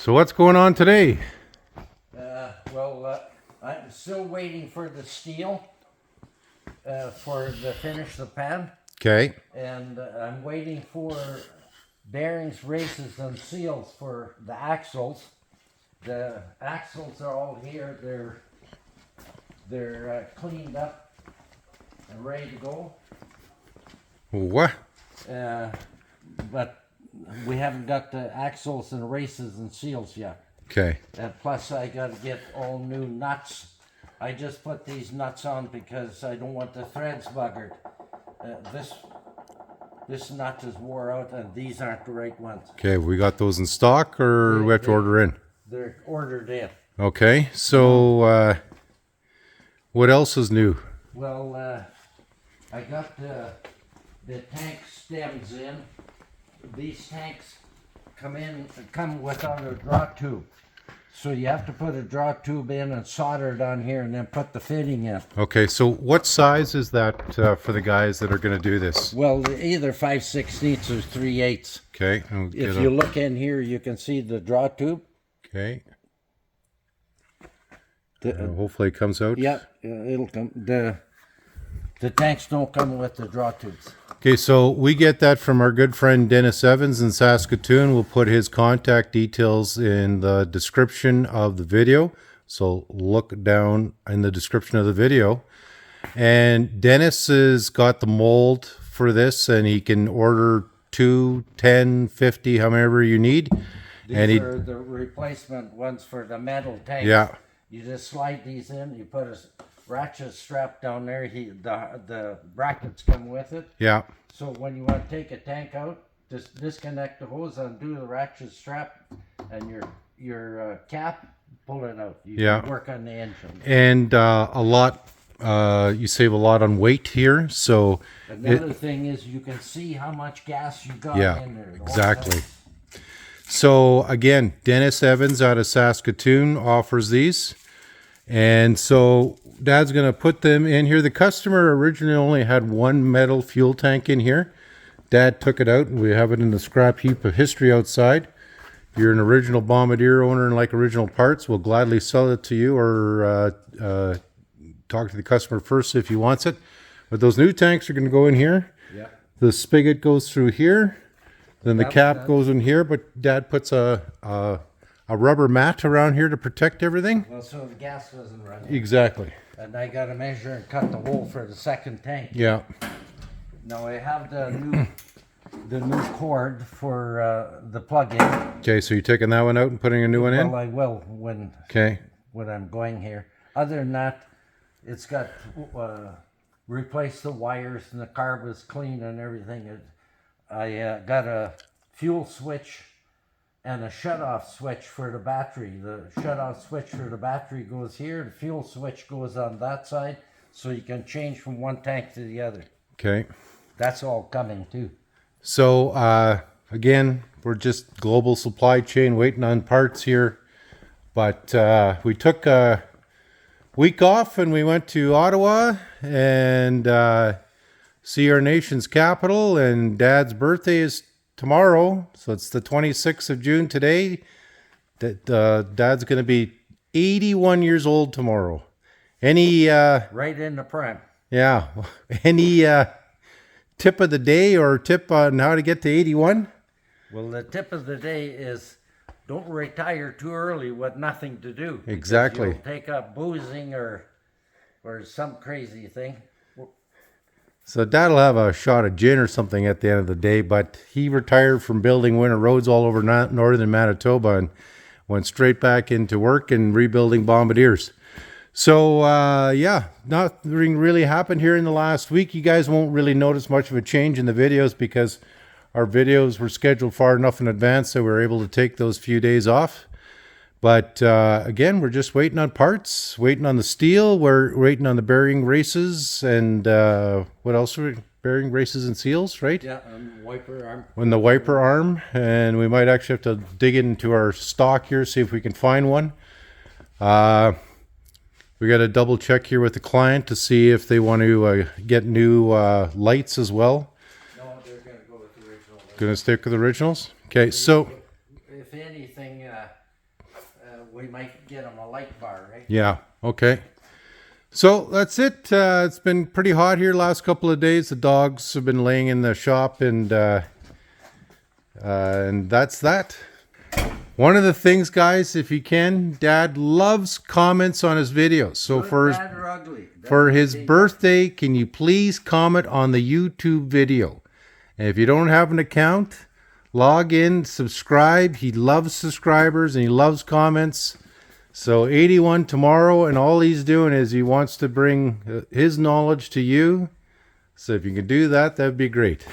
So what's going on today? I'm still waiting for the steel to finish the pan. Okay. And I'm waiting for bearings, races, and seals for the axles. The axles are all here. They're cleaned up and ready to go. What? But we haven't got the axles and races and seals yet. Okay. Plus, I got to get all new nuts. I just put these nuts on because I don't want the threads buggered. This nut is wore out, and these aren't the right ones. Okay, we got those in stock, or we have to order in? They're ordered in. Okay, so what else is new? Well, I got the tank stems in. These tanks come without a draw tube. So you have to put a draw tube in and solder it on here and then put the fitting in. Okay, so what size is that for the guys that are going to do this? Well, either 5/16 or 3/8. Okay. If you look in here, you can see the draw tube. Okay. Hopefully it comes out. Yeah, it'll come. The tanks don't come with the draw tubes. Okay, so we get that from our good friend Dennis Evans in Saskatoon. We'll put his contact details in the description of the video. So look down in the description of the video. And Dennis has got the mold for this, and he can order 2, 10, 50, however you need. These are the replacement ones for the metal tanks. Yeah. You just slide these in. You put a ratchet strap down there. The brackets come with it. Yeah. So when you want to take a tank out, just disconnect the hose, undo the ratchet strap, and your cap, pull it out. You can work on the engine. And you save a lot on weight here. So another thing is you can see how much gas you got in there. Exactly. So again, Dennis Evans out of Saskatoon offers these. And so Dad's going to put them in here. The customer originally only had one metal fuel tank in here. Dad took it out, and we have it in the scrap heap of history outside. If you're an original Bombardier owner and like original parts, we'll gladly sell it to you, or talk to the customer first if he wants it. But those new tanks are going to go in here. Yeah. The spigot goes through here. Then the cap goes in here, but Dad puts a rubber mat around here to protect everything. Well, so the gas doesn't run. Exactly. And I got to measure and cut the hole for the second tank. Yeah. Now I have the new cord for the plug-in. Okay, so you're taking that one out and putting a new one in? Well, I will when I'm going here. Other than that, it's got replace the wires, and the carb is clean and everything. I got a fuel switch and a shut-off switch for the battery. The shut-off switch for the battery goes here. The fuel switch goes on that side, so you can change from one tank to the other. Okay. That's all coming too. So, again, we're just global supply chain waiting on parts here. But we took a week off, and we went to Ottawa and see our nation's capital. And Dad's birthday is tomorrow, so it's the 26th of June today. That Dad's going to be 81 years old tomorrow. Any right in the prime. Yeah. Any tip of the day or tip on how to get to 81? Well, the tip of the day is don't retire too early with nothing to do. Exactly. You'll take up boozing or some crazy thing. So Dad'll have a shot of gin or something at the end of the day, but he retired from building winter roads all over northern Manitoba and went straight back into work and rebuilding Bombardiers. So, nothing really happened here in the last week. You guys won't really notice much of a change in the videos because our videos were scheduled far enough in advance that we were able to take those few days off. But again, we're just waiting on parts, waiting on the steel. We're waiting on the bearing races and what else? Bearing races and seals, right? Yeah, wiper arm. And the wiper arm. And we might actually have to dig into our stock here, see if we can find one. We got to double check here with the client to see if they want to get new lights as well. No, they're going to go with the original. Going to stick with the originals? Okay, so... If anything, we might get him a light bar, right? Yeah. Okay. So that's it. It's been pretty hot here last couple of days. The dogs have been laying in the shop, and that's that. One of the things, guys, if you can, Dad loves comments on his videos. So Good, bad, or ugly. for his birthday, can you please comment on the YouTube video? And if you don't have an account, log in, subscribe. He loves subscribers and he loves comments. So 81 tomorrow, and all he's doing is he wants to bring his knowledge to you. So if you can do that, that'd be great.